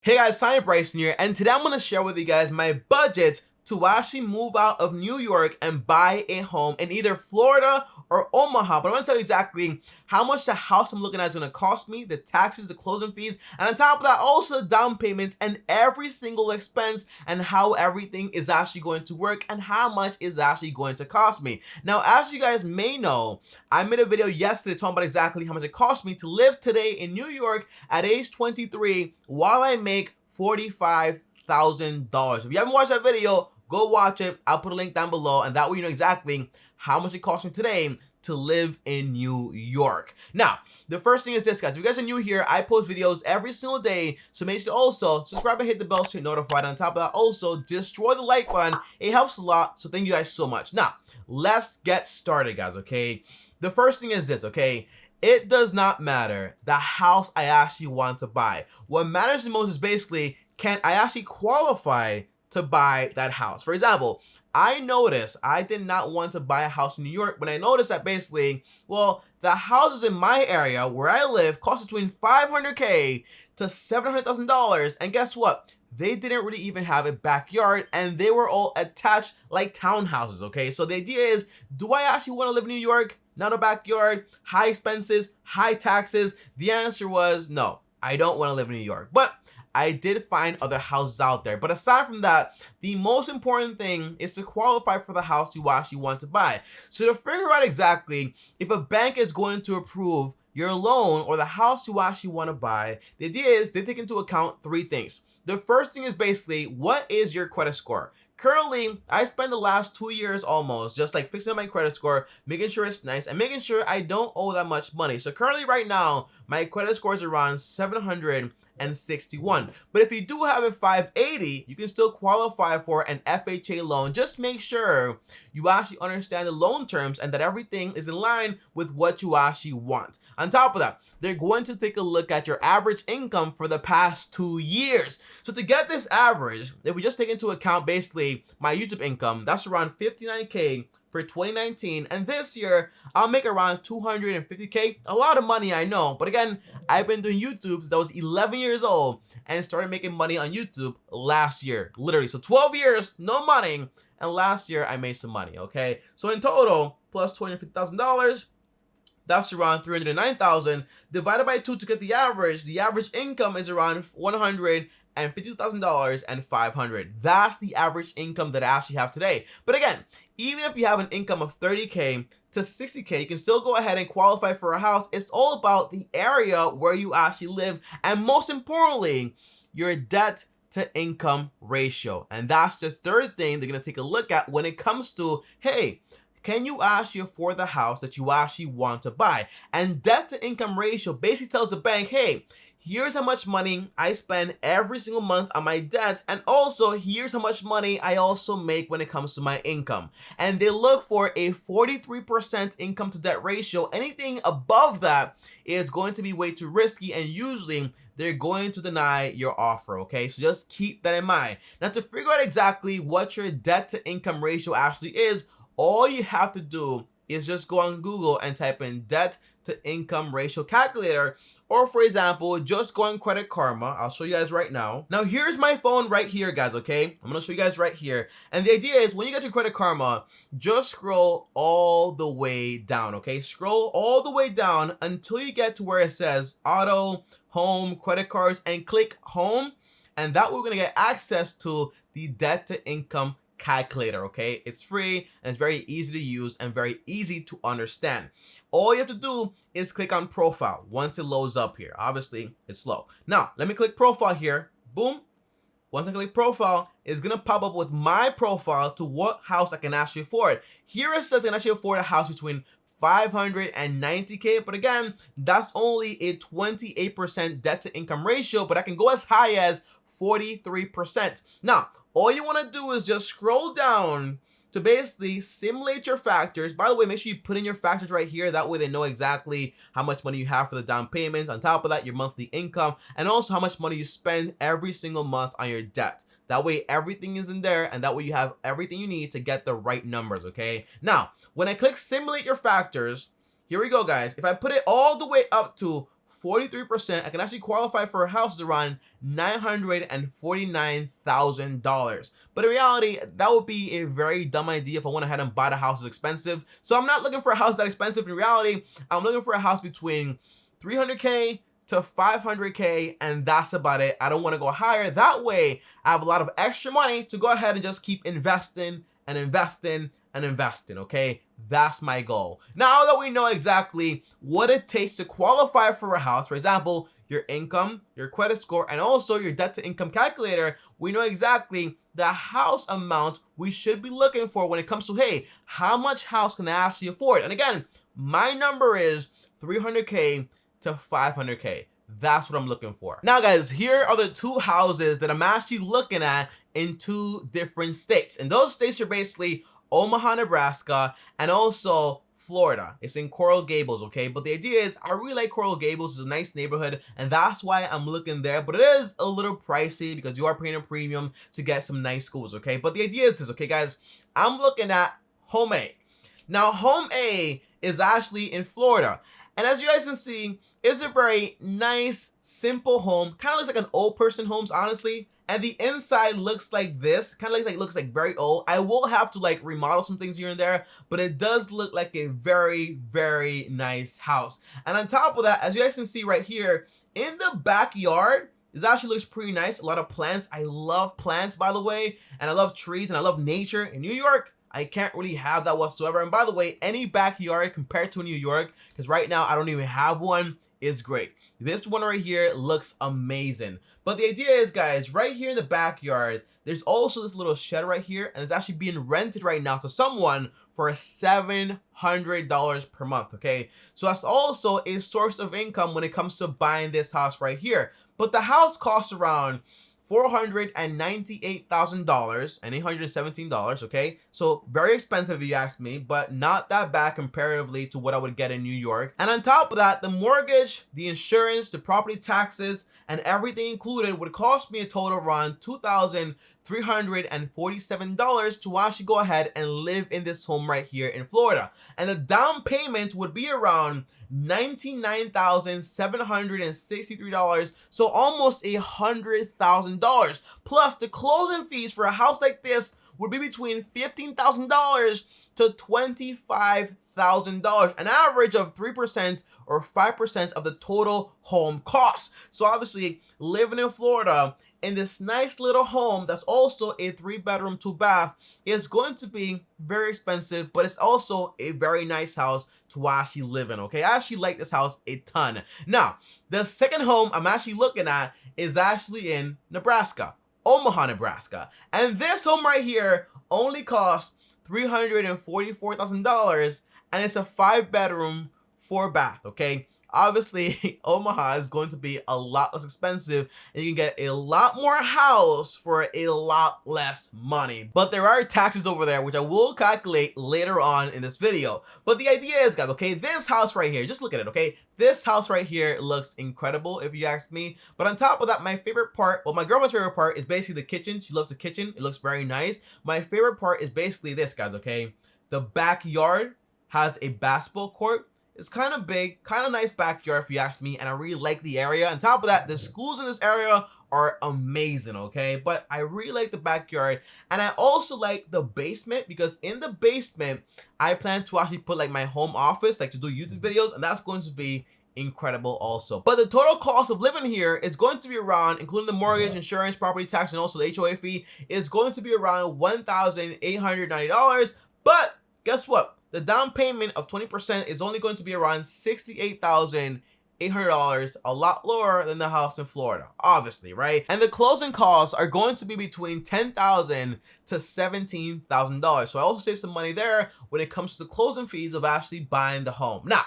Hey guys, Simon Bryson here, and today I'm going to share with you guys my budget to actually move out of New York and buy a home in either Florida or Omaha. But I'm going to tell you exactly how much the house I'm looking at is going to cost me, the taxes, the closing fees, and on top of that, also down payments and every single expense and how everything is actually going to work and how much is actually going to cost me. Now, as you guys may know, I made a video yesterday talking about exactly how much it cost me to live today in New York at age 23 while I make $45,000. If you haven't watched that video, go watch it. I'll put a link down below, and that way you know exactly how much it cost me today to live in New York. Now, the first thing is this, guys. If you guys are new here, I post videos every single day, so make sure to also subscribe and hit the bell so you're notified. On top of that, also destroy the like button. It helps a lot, so thank you guys so much. Now, let's get started, guys, okay? The first thing is this, okay? It does not matter the house I actually want to buy. What matters the most is basically, can I actually qualify to buy that house? For example, I noticed I did not want to buy a house in New York, but I noticed that basically, well, the houses in my area where I live cost between $500K to $700,000, and guess what? They didn't really even have a backyard, and they were all attached like townhouses, okay? So the idea is, do I actually want to live in New York? Not a backyard, high expenses, high taxes? The answer was no, I don't want to live in New York. But I did find other houses out there. But aside from that, the most important thing is to qualify for the house you actually want to buy. So to figure out exactly if a bank is going to approve your loan or the house you actually want to buy, the idea is they take into account three things. The first thing is basically, what is your credit score? Currently, I spent the last 2 years almost just like fixing up my credit score, making sure it's nice, and making sure I don't owe that much money. So currently right now, my credit score is around 761. But if you do have a 580, you can still qualify for an FHA loan. Just make sure you actually understand the loan terms and that everything is in line with what you actually want. On top of that, they're going to take a look at your average income for the past 2 years. So to get this average, if we just take into account basically my YouTube income, that's around 59K for 2019, and this year I'll make around 250K. A lot of money, I know, but again, I've been doing YouTube since I was 11 years old and started making money on YouTube last year, literally. So 12 years, no money, and last year I made some money, okay? So in total, plus $250,000, that's around 309,000 divided by 2 to get the average. The average income is around $152,000 and $500. That's the average income that I actually have today. But again, even if you have an income of 30K to 60K, you can still go ahead and qualify for a house. It's all about the area where you actually live, and most importantly, your debt to income ratio. And that's the third thing they're going to take a look at when it comes to, hey, can you actually afford the house that you actually want to buy? And debt to income ratio basically tells the bank, hey, here's how much money I spend every single month on my debt, and also here's how much money I also make when it comes to my income. And they look for a 43% income to debt ratio. Anything above that is going to be way too risky, and usually they're going to deny your offer, okay? So just keep that in mind. Now, to figure out exactly what your debt to income ratio actually is, all you have to do is just go on Google and type in debt to income ratio calculator, or for example, just go on Credit Karma. I'll show you guys right now. Now here's my phone right here, guys, okay? I'm gonna show you guys right here. And the idea is when you get to Credit Karma, just scroll all the way down, okay? Scroll all the way down until you get to where it says auto, home, credit cards, and click home. And that way we're gonna get access to the debt to income calculator, okay? It's free and it's very easy to use and very easy to understand. All you have to do is click on profile once it loads up here. Obviously, it's slow. Now, let me click profile here. Boom. Once I click profile, it's gonna pop up with my profile to what house I can actually afford. Here it says I can actually afford a house between 590K, but again, that's only a 28% debt to income ratio, but I can go as high as 43%. Now, all you want to do is just scroll down to basically simulate your factors. By the way, make sure you put in your factors right here. That way they know exactly how much money you have for the down payments. On top of that, your monthly income, and also how much money you spend every single month on your debt. That way everything is in there, and that way you have everything you need to get the right numbers, okay? Now, when I click simulate your factors, here we go, guys. If I put it all the way up to 43%, I can actually qualify for a house around $949,000. But in reality, that would be a very dumb idea if I went ahead and bought a house that's expensive. So I'm not looking for a house that expensive. In reality, I'm looking for a house between 300K to 500K, and that's about it. I don't want to go higher. That way, I have a lot of extra money to go ahead and just keep investing and investing and investing, okay? That's my goal. Now that we know exactly what it takes to qualify for a house, for example, your income, your credit score, and also your debt to income calculator, we know exactly the house amount we should be looking for when it comes to, hey, how much house can I actually afford? And again, my number is 300K to 500K. That's what I'm looking for. Now guys, here are the two houses that I'm actually looking at in two different states. And those states are basically Omaha, Nebraska, and also Florida. It's in Coral Gables, okay? But the idea is I really like Coral Gables. It's a nice neighborhood, and that's why I'm looking there. But it is a little pricey because you are paying a premium to get some nice schools, okay? But the idea is this, okay, guys? I'm looking at Home A. Now, Home A is actually in Florida. And as you guys can see, it's a very nice, simple home. Kind of looks like an old person homes, honestly. And the inside looks like this. Kind of looks like very old. I will have to like remodel some things here and there, but it does look like a very, very nice house. And on top of that, as you guys can see right here, in the backyard, this actually looks pretty nice. A lot of plants. I love plants, by the way. And I love trees and I love nature. In New York, I can't really have that whatsoever. And by the way, any backyard compared to New York, because right now I don't even have one, is great. This one right here looks amazing. But the idea is, guys, right here in the backyard, there's also this little shed right here, and it's actually being rented right now to someone for $700 per month, okay? So that's also a source of income when it comes to buying this house right here. But the house costs around $498,000 and $817, okay? So very expensive if you ask me, but not that bad comparatively to what I would get in New York. And on top of that, the mortgage, the insurance, the property taxes, and everything included would cost me a total of around $2,347 to actually go ahead and live in this home right here in Florida. And the down payment would be around $99,763, so almost $100,000. Plus, the closing fees for a house like this would be between $15,000 to $25,000, an average of 3% or 5% of the total home cost. So obviously, living in Florida in this nice little home that's also a 3-bedroom, 2-bath is going to be very expensive, but it's also a very nice house to actually live in, okay? I actually like this house a ton. Now, the second home I'm actually looking at is actually in Nebraska, Omaha, Nebraska. And this home right here only costs $344,000, and it's a 5-bedroom, 4-bath, okay? Obviously, Omaha is going to be a lot less expensive, and you can get a lot more house for a lot less money. But there are taxes over there, which I will calculate later on in this video. But the idea is, guys, okay, this house right here, just look at it, okay? This house right here looks incredible, if you ask me. But on top of that, my favorite part, well, my girlfriend's favorite part is basically the kitchen. She loves the kitchen. It looks very nice. My favorite part is basically this, guys, okay? The backyard has a basketball court. It's kind of big, kind of nice backyard if you ask me, and I really like the area. On top of that, the schools in this area are amazing, okay? But I really like the backyard, and I also like the basement, because in the basement, I plan to actually put like my home office, like to do YouTube videos, and that's going to be incredible also. But the total cost of living here is going to be around, including the mortgage, insurance, property tax, and also the HOA fee, is going to be around $1,890. But guess what? The down payment of 20% is only going to be around $68,800, a lot lower than the house in Florida, obviously, right? And the closing costs are going to be between $10,000 to $17,000. So I also save some money there when it comes to the closing fees of actually buying the home. Now,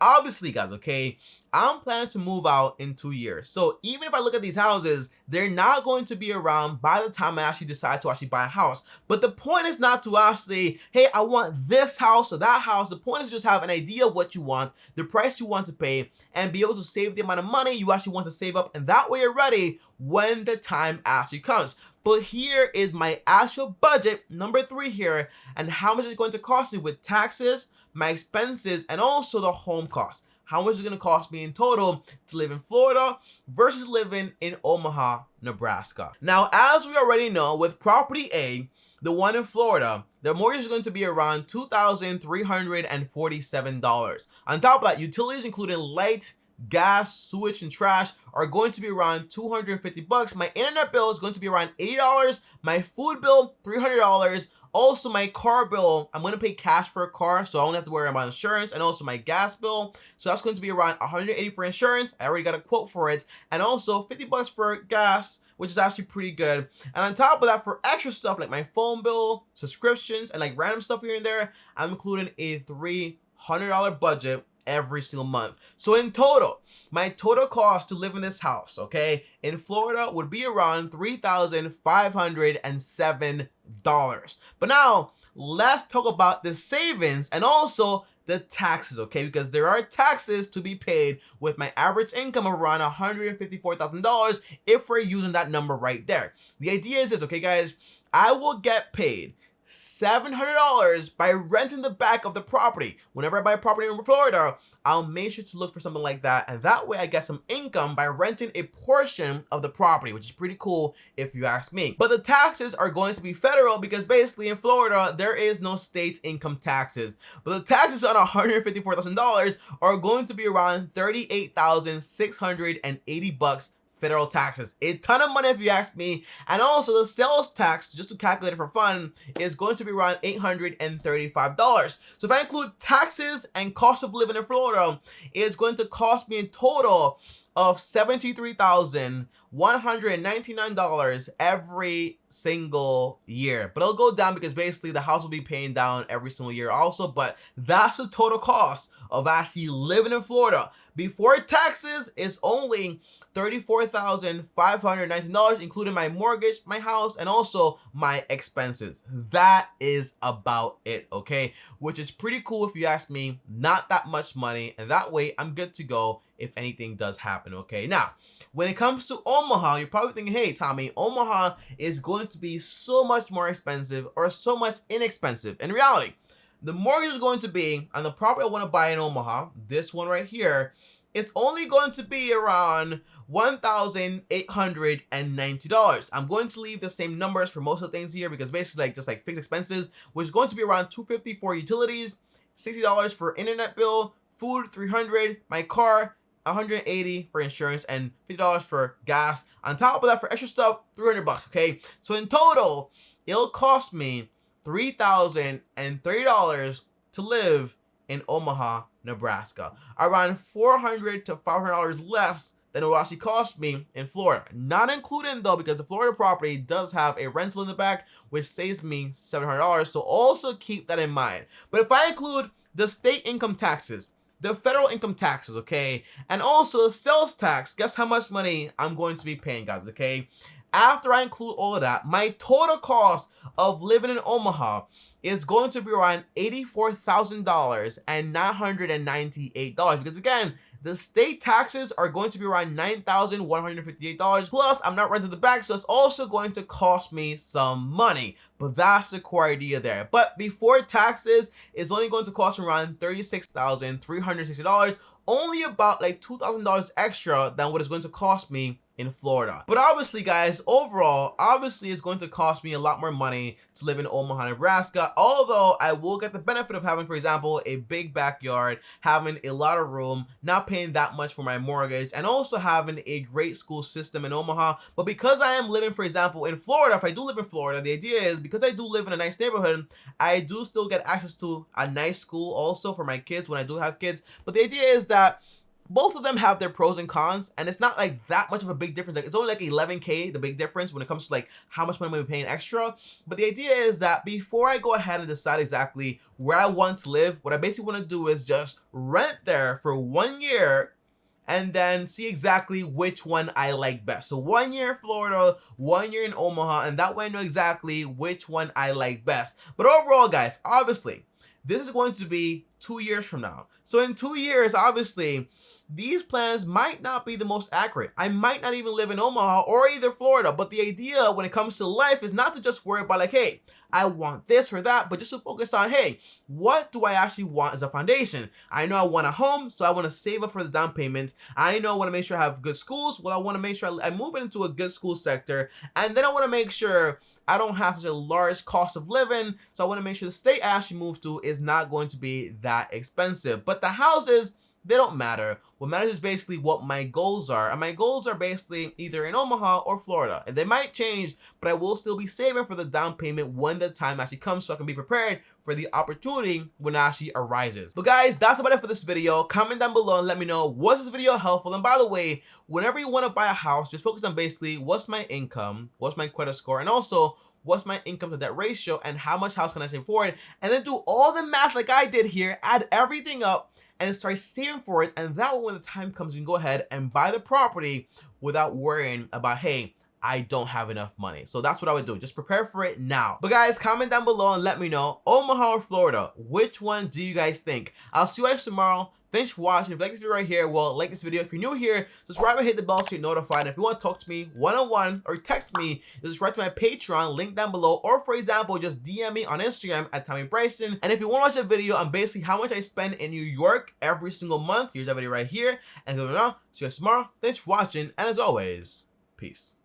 obviously, guys, okay, I'm planning to move out in 2 years. So even if I look at these houses, they're not going to be around by the time I actually decide to actually buy a house. But the point is not to actually, hey, I want this house or that house. The point is to just have an idea of what you want, the price you want to pay, and be able to save the amount of money you actually want to save up. And that way you're ready when the time actually comes. But here is my actual budget, number 3 here, and how much it's going to cost me with taxes, my expenses, and also the home cost. how much is it going to cost me in total to live in Florida versus living in Omaha, Nebraska. Now, as we already know, with property A, the one in Florida, the mortgage is going to be around $2,347. On top of that, utilities including light, gas, sewage, and trash are going to be around $250. My internet bill is going to be around $80. My food bill, $300. Also, my car bill, I'm going to pay cash for a car, so I don't have to worry about insurance, and also my gas bill. So that's going to be around $180 for insurance. I already got a quote for it, and also $50 for gas, which is actually pretty good. And on top of that, for extra stuff like my phone bill, subscriptions, and like random stuff here and there, I'm including a $300 budget every single month. So in total, my total cost to live in this house, okay, in Florida would be around $3,507. But now let's talk about the savings and also the taxes, okay, because there are taxes to be paid with my average income of around $154,000 if we're using that number right there. The idea is this, okay, guys, I will get paid $700 by renting the back of the property. Whenever I buy a property in Florida, I'll make sure to look for something like that, and that way I get some income by renting a portion of the property, which is pretty cool if you ask me. But the taxes are going to be federal because basically in Florida there is no state income taxes. But the taxes on $154,000 are going to be around $38,680 federal taxes. A ton of money if you ask me. And also the sales tax, just to calculate it for fun, is going to be around $835. So if I include taxes and cost of living in Florida, it's going to cost me in total of $73,199 every single year. But it'll go down because basically the house will be paying down every single year also. But that's the total cost of actually living in Florida. Before taxes, it's only $34,519, including my mortgage, my house, and also my expenses. That is about it, okay? Which is pretty cool if you ask me. Not that much money, and that way I'm good to go if anything does happen, okay? Now, when it comes to Omaha, you're probably thinking, hey, Tommy, Omaha is going to be so much more expensive or so much inexpensive. In reality, the mortgage is going to be on the property I want to buy in Omaha, this one right here, it's only going to be around $1,890. I'm going to leave the same numbers for most of the things here because basically just like fixed expenses, which is going to be around $250 for utilities, $60 for internet bill, food $300, my car $180 for insurance, and $50 for gas. On top of that, for extra stuff, $300. Okay, so in total, it'll cost me $3,030 to live in Omaha, Nebraska. Around $400 to $500 less than it will actually cost me in Florida. Not including though, because the Florida property does have a rental in the back, which saves me $700. So also keep that in mind. But if I include the state income taxes, the federal income taxes, okay, and also the sales tax, guess how much money I'm going to be paying, guys, okay? After I include all of that, my total cost of living in Omaha is going to be around $84,000 and $998 because again, the state taxes are going to be around $9,158. Plus, I'm not renting the back, so it's also going to cost me some money. But that's the core idea there. But before taxes, it's only going to cost around $36,360, only about like $2,000 extra than what it's going to cost me in Florida. But obviously, guys, overall, obviously it's going to cost me a lot more money to live in Omaha, Nebraska, although I will get the benefit of having, for example, a big backyard, having a lot of room, not paying that much for my mortgage, and also having a great school system in Omaha. But because I am living, for example, in Florida, if I do live in Florida, the idea is because I do live in a nice neighborhood, I do still get access to a nice school also for my kids when I do have kids. But the idea is that both of them have their pros and cons, and it's not like that much of a big difference. Like it's only like $11K, the big difference when it comes to like how much money I'm paying extra. But the idea is that before I go ahead and decide exactly where I want to live, what I basically want to do is just rent there for 1 year and then see exactly which one I like best. So 1 year in Florida, 1 year in Omaha, and that way I know exactly which one I like best. But overall, guys, obviously, this is going to be 2 years from now. So in 2 years, obviously, these plans might not be the most accurate. I might not even live in Omaha or either Florida, but the idea when it comes to life is not to just worry about like, hey, I want this or that, but just to focus on, hey, what do I actually want as a foundation? I know I want a home, so I want to save up for the down payment. I know I want to make sure I have good schools. Well, I want to make sure I move into a good school sector. And then I want to make sure I don't have such a large cost of living. So I want to make sure the state I actually move to is not going to be that expensive. But the houses, they don't matter. What matters is basically what my goals are. And my goals are basically either in Omaha or Florida. And they might change, but I will still be saving for the down payment when the time actually comes so I can be prepared for the opportunity when it actually arises. But guys, that's about it for this video. Comment down below and let me know, was this video helpful? And by the way, whenever you want to buy a house, just focus on basically what's my income, what's my credit score, and also what's my income to debt ratio and how much house can I save for it, and then do all the math like I did here, add everything up and start saving for it, and that way when the time comes you can go ahead and buy the property without worrying about, hey, I don't have enough money. So that's what I would do. Just prepare for it now. But guys, comment down below and let me know, Omaha or Florida, which one do you guys think? I'll see you guys tomorrow. Thanks for watching. If you like this video right here, well, like this video. If you're new here, subscribe and hit the bell so you're notified. And if you want to talk to me one-on-one or text me, just subscribe to my Patreon, link down below. Or for example, just DM me on Instagram at Tommy Bryson. And if you want to watch a video on basically how much I spend in New York every single month, here's that video right here. And see you guys tomorrow. Thanks for watching. And as always, peace.